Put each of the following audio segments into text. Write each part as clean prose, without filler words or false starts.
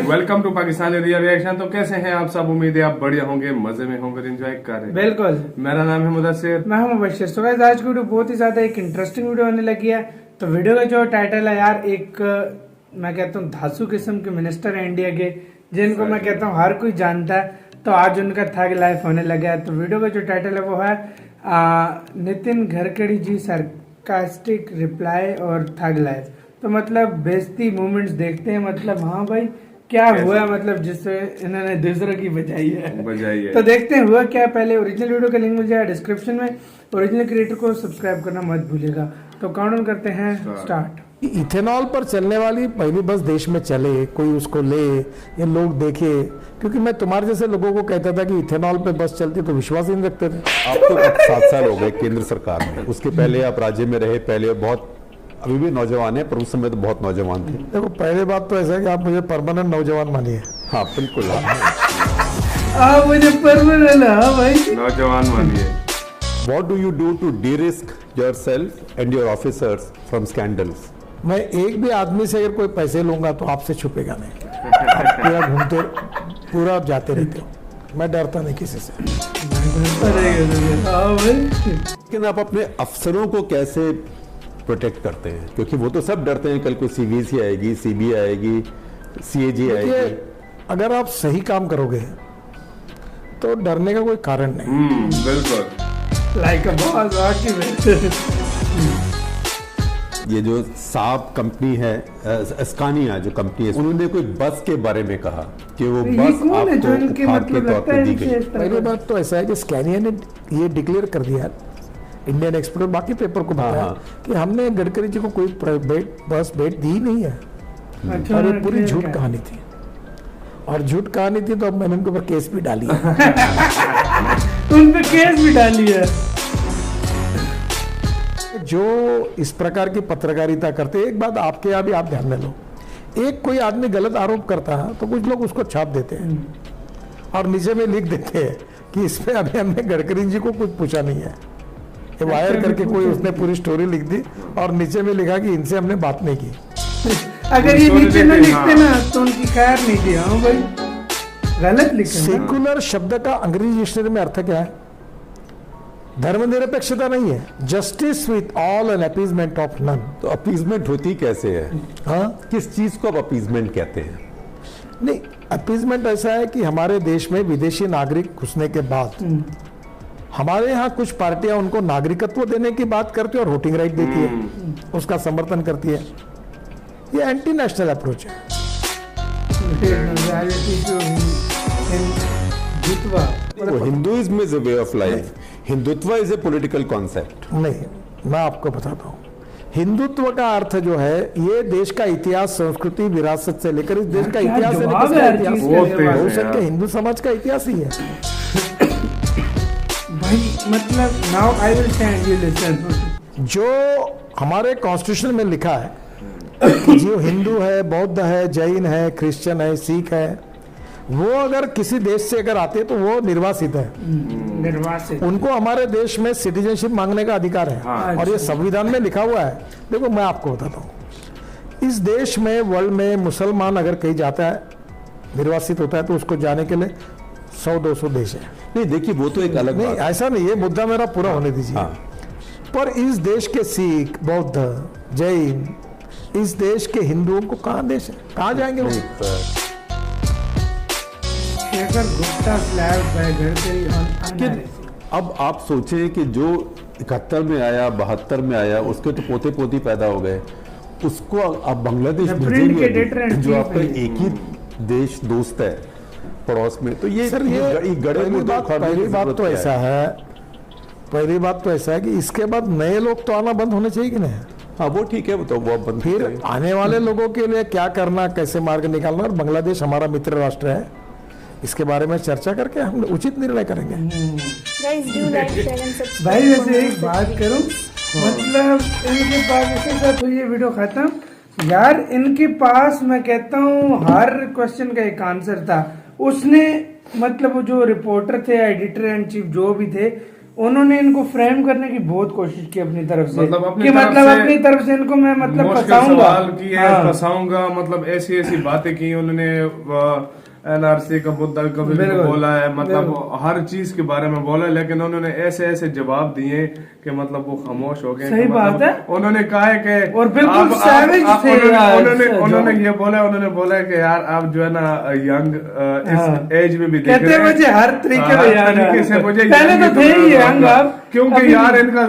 Welcome to Pakistani real reaction. तो कैसे हैं आप सब? उम्मीद है आप बढ़िया होंगे, मजे में होंगे, एंजॉय कर रहे हैं। बिल्कुल। मेरा नाम है मुदस्सिर, मैं हूं मुबश्शिर। तो गाइस आज की वीडियो बहुत ही ज्यादा एक इंटरेस्टिंग वीडियो होने लगी है। तो वीडियो का जो टाइटल है यार, एक मैं कहता हूँ धांसू किस्म के मिनिस्टर है इंडिया के, जिनको मैं कहता हूँ हर कोई जानता है। तो आज उनका थग लाइफ होने लगा है। तो वीडियो का जो टाइटल है वो है नितिन गडकरी जी सरकास्टिक रिप्लाई और थग लाइफ। तो मतलब बेइज्जती मूवमेंट्स देखते हैं, मतलब हाँ भाई क्या हुआ, मतलब जिससे इन्होंने दूसरों की बजाई है। तो देखते हैं हुआ क्या। पहले ओरिजिनल वीडियो का लिंक मिल जाएगा डिस्क्रिप्शन में। ओरिजिनल क्रिएटर को सब्सक्राइब करना मत भूलिएगा। तो काउंटडाउन करते हैं स्टार्ट। इथेनॉल पर चलने वाली पहली बस देश में चले, कोई उसको ले, ये लोग देखे। क्योंकि मैं तुम्हारे जैसे लोगों को कहता था कि इथेनॉल पे बस चलती तो विश्वास ही नहीं रखते थे। आप तो अब 7 साल हो गए केंद्र सरकार में, उसके पहले आप राज्य में रहे, पहले बहुत अभी भी नौजवान है, पर उस समय तो बहुत नौजवान थे। देखो पहले बात तो ऐसा है कि आप मुझे परमानेंट नौजवान मानिए। हाँ बिल्कुल, आप मुझे परमानेंट भाई नौजवान मानिए। What do you do to de-risk yourself and your officers from scandals? मैं एक भी आदमी से अगर कोई पैसे लूंगा तो आपसे छुपेगा नहीं। आप पूरा घूमते, पूरा जाते रहते हो। मैं डरता नहीं किसी से। लेकिन आप अपने अफसरों को कैसे प्रोटेक्ट करते हैं? क्योंकि वो तो सब डरते हैं, कल को सीवीसी आएगी, सीबीआई आएगी, सीएजी आएगी। अगर आप सही काम करोगे तो डरने का कोई कारण नहीं। बिल्कुल। Like a boss. ये जो साब कंपनी है, स्कानिया जो कंपनी है, उन्होंने कोई बस के बारे में कहा कि वो बस आपको उपहार के तौर पर दी गई। पहली बात तो ऐसा है कि स्कैनिया ने ये डिक्लेयर कर दिया, इंडियन एक्सप्रेस बाकी पेपर को बताया कि हमने गडकरी जी को कोई प्राइवेट बस भेंट दी नहीं है। अच्छा, और ये पूरी झूठ कहानी थी, और झूठ कहानी थी तो अब मैंने उनके ऊपर केस भी डाली है। उन पे केस भी डाली है। जो इस प्रकार की पत्रकारिता करते, एक बात आपके यहाँ भी आप ध्यान में लो, एक कोई आदमी गलत आरोप करता है तो कुछ लोग उसको छाप देते हैं और नीचे में लिख देते हैं कि इसमें अभी हमने गडकरी जी को कुछ पूछा नहीं है। ये वायर करके कोई उसने पूरी स्टोरी लिख दी और नीचे में लिखा कि इनसे हमने बात नहीं की। अगर ये नीचे न लिखते ना तो उनकी खैर नहीं थी। हाँ भाई गलत लिखे। सेकुलर शब्द का अंग्रेजी डिक्शनरी में अर्थ क्या है? धर्मनिरपेक्षता नहीं है, justice with all and appeasement of none. तो अपीजमेंट होती कैसे है? हाँ, किस चीज को आप अपीजमेंट कहते हैं? नहीं, अपीजमेंट ऐसा है कि हमारे देश में विदेशी नागरिक घुसने के बाद हमारे यहाँ कुछ पार्टियां उनको नागरिकत्व देने की बात करती है और वोटिंग राइट देती है, उसका समर्थन करती है। ये एंटी नेशनल अप्रोच है। Hinduism is a way of life, Hindutva is a political concept. नहीं, मैं आपको बताता हूँ, हिंदुत्व का अर्थ जो है ये देश का इतिहास, संस्कृति, विरासत से लेकर इस देश का इतिहास से लेकर हिंदू समाज का इतिहास ही है भाई। मतलब now I will stand you listen. जो हमारे कॉन्स्टिट्यूशन में लिखा है कि जो हिंदू है, बौद्ध है, जैन है, क्रिश्चियन है, सिख है, वो अगर किसी देश से अगर आते तो वो निर्वासित है। निर्वासित, उनको हमारे देश में सिटीजनशिप मांगने का अधिकार है। और ये संविधान में लिखा हुआ है। देखो मैं आपको बताता हूँ, इस देश में, वर्ल्ड में मुसलमान अगर कहीं जाता है, निर्वासित होता है, तो उसको जाने के लिए 100-200 देश है। नहीं देखिए, वो तो एक अलग नहीं, बात है। ऐसा नहीं, ये मुद्दा मेरा पूरा होने दीजिए। पर इस देश के सिख, बौद्ध, जैन, इस देश के हिंदुओं को कहाँ देश है, कहाँ जाएंगे वो? अब आप सोचें कि जो 71 में आया, 72 में आया, उसके तो पोते पोती पैदा हो गए, उसको आप बांग्लादेश भेजेंगे जो आपका एक ही देश दोस्त है पड़ोस में। तो ये सर, ये पहली बात तो ऐसा है कि इसके बाद नए लोग तो आना बंद होने चाहिए कि नहीं? हाँ वो ठीक है, वो तो बहुत बंद। फिर आने वाले लोगों के लिए क्या करना, कैसे मार्ग निकालना, और बांग्लादेश हमारा मित्र राष्ट्र है, इसके बारे में चर्चा करके हम उचित निर्णय करेंगे। भाई वैसे एक बात करूं, मतलब इनके पास साथ हुई ये वीडियो खत्म यार। इनके पास मैं कहता हूँ हर क्वेश्चन का एक आंसर था। उसने मतलब वो जो रिपोर्टर थे, एडिटर एंड चीफ जो भी थे, उन्होंने इनको फ्रेम करने की बहुत कोशिश की अपनी तरफ से मतलब अपनी कि तरफ मतलब से अपनी तरफ से इनको मैं मतलब मुश्किल फंसाऊंगा। सवाल किए, हाँ। फंसाऊंगा, मतलब ऐसी ऐसी बातें की उन्होंने। एनआरसी का मुद्दा कभी भी बिल्कुल, बोला है, मतलब बिल्कुल। हर चीज के बारे में बोला है, लेकिन उन्होंने ऐसे ऐसे जवाब दिए कि मतलब वो खामोश हो गए। सही कि बात मतलब है। उन्होंने कहा है कि और बिल्कुल आप- savage आप- थे उन्होंने- यार, उन्होंने उन्होंने जो- ये बोला, उन्होंने बोला कि यार आप जो है ना यंग हाँ। इस एज में भी दिख कहते रहे हैं। मुझे हर तरीके हाँ, में हर यार तरीके से मुझे पहले young तो थे ही तो यंग अब क्योंकि अभी यार भी- इनका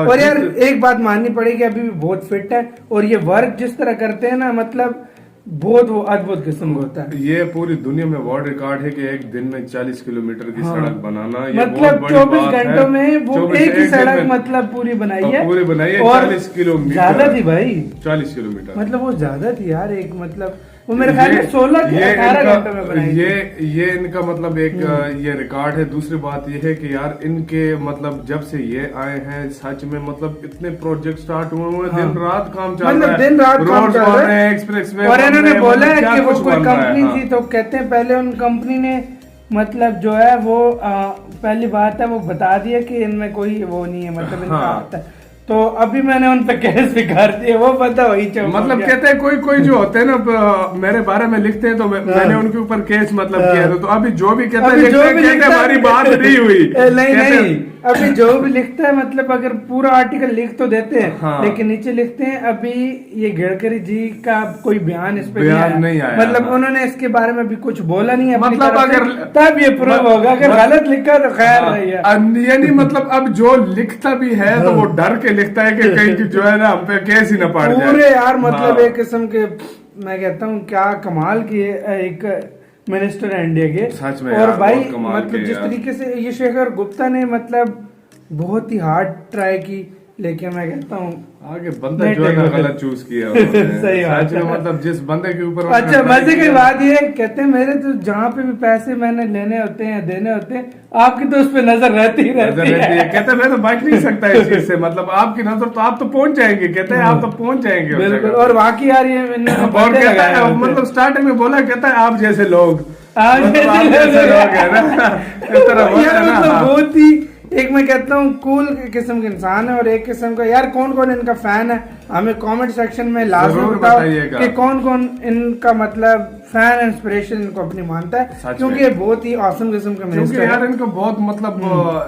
और यार एक बात माननी पड़ेगी, अभी भी बहुत फिट है और ये वर्क जिस तरह करते हैं ना, मतलब बहुत वो अद्भुत किस्म का होता है। ये पूरी दुनिया में वर्ल्ड रिकॉर्ड है कि एक दिन में 40 किलोमीटर की हाँ। सड़क बनाना, ये मतलब बहुत बड़ी 24 बात है। घंटों में वो 24 एक ही दिन सड़क में मतलब पूरी बनाई है। पूरी बनाई है, और 40 किलोमीटर ज्यादा थी भाई, 40 किलोमीटर। मतलब वो ज्यादा थी यार। एक मतलब वो मेरे ख्याल में 16 के 18 घंटों में बनाई थी। ये इनका मतलब एक ये रिकॉर्ड है। दूसरी बात ये है कि यार इनके मतलब जब से ये आए हैं सच में मतलब इतने प्रोजेक्ट स्टार्ट हुए हुए हैं, हाँ। दिन रात काम चल मतलब रहा है, दिन रात काम रोड चल बन रहा रहे है। हैं, एक्सप्रेस वे और इन्होंने बोला है कि वो कोई बन रहा है। कंपनी हाँ। थी तो कहते हैं पहले उन कंपनी ने मतलब जो है वो पहली बात है वो बता दिया कि इनमें कोई वो नहीं है, मतलब इनका हाँ। हाथ है। तो अभी मैंने उन पे केस भी कर दिए, वो पता वही चौक हो मतलब गया। कहते हैं कोई कोई जो होते हैं ना मेरे बारे में लिखते हैं तो मैंने उनके ऊपर केस मतलब किया था। तो अभी जो भी कहते हैं अभी जो लिखते हैं, भी कहते लिखता हैं है- हमारी बात नहीं हुई। नहीं कहते हैं- नहीं, अभी जो भी लिखता है मतलब अगर पूरा आर्टिकल लिख तो देते हैं, हाँ। लेकिन नीचे लिखते हैं अभी ये गडकरी जी का कोई बयान इस पे बयान नहीं आया, मतलब हाँ। उन्होंने इसके बारे में भी कुछ बोला नहीं है अपनी मतलब तरफ से, अगर- तब ये प्रूव होगा। अगर गलत लिखा तो खैर नहीं है। ये नहीं मतलब अब जो लिखता भी है तो वो डर के लिखता है कि कहीं जो है ना हम पे केस ही ना पड़ जाए। पूरे यार मतलब हाँ। एक किस्म के मैं कहता हूँ क्या कमाल की एक मिनिस्टर है इंडिया के। सच में और यार, भाई बहुत कमाल मतलब के जिस यार। तरीके से ये शेखर गुप्ता ने मतलब बहुत ही हार्ड ट्राई की, लेकिन मैं कहता हूँ आगे बंदा जो है ना गलत चूज किया उन्होंने। सही बात सच में है। मतलब जिस बंदे के ऊपर अच्छा मजे की बात ये है, कहते हैं मेरे तो जहाँ पे भी पैसे मैंने लेने होते हैं देने होते हैं आपकी तो उस पर नजर रहती ही रहती है। कहते हैं मैं तो बच नहीं सकता इस चीज से, मतलब आपकी नजर तो आप तो पहुंच जाएंगे, कहते हैं आप तो पहुंच जाएंगे उस बिल्कुल। जगह। और बाकी यार ये इन्होंने और बंदे कहता लगाए है होते हैं। मतलब स्टार्टिंग में बोला, कहता है आप जैसे लोग, आप मतलब आप जैसे जैसे लोग लोग है ना इस तरह बोलते यार हैं ना। मतलब हाँ। बहुत ही एक मैं कहता हूँ कूल किस्म के इंसान है। और एक किस्म का यार कौन कौन इनका फैन है हमें कमेंट सेक्शन में लाजमी जरूर बताओ बताइएगा। कि कौन कौन इनका मतलब फैन इंस्पिरेशन इनको अपनी मानता है, सच क्योंकि में। ये बहुत ही औसम किस्म का क्योंकि मिनिस्टर यार है। इनको बहुत मतलब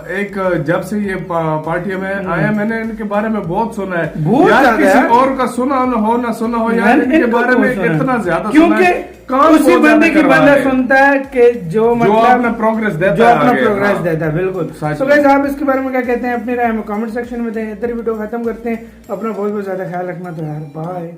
एक जब से ये पार्टी में आया मैंने इनके बारे में बहुत सुना है। बहुत यार ज्यादा किसी है। और का सुना ना सुना हो यार मैंने इनके इनको बारे में बहुत सुना है। इतना ज्यादा सुना क्योंकि है। काम उसी बहुत बंदे ज्यादा की करवा बंदा रहे हैं। सुनता है कि जो मतलब अपना प्रोग्रेस देता जो है अपना आगे, प्रोग्रेस हाँ। देता है। बिल्कुल। सच तो में। गाइस आप इसके बारे में क्या कहते हैं अपनी राय में कमेंट सेक्शन में दें। इधर वीडियो खत्म करते हैं। अपना बहुत बहुत ज्यादा ख्याल रखना। तो यार बाय।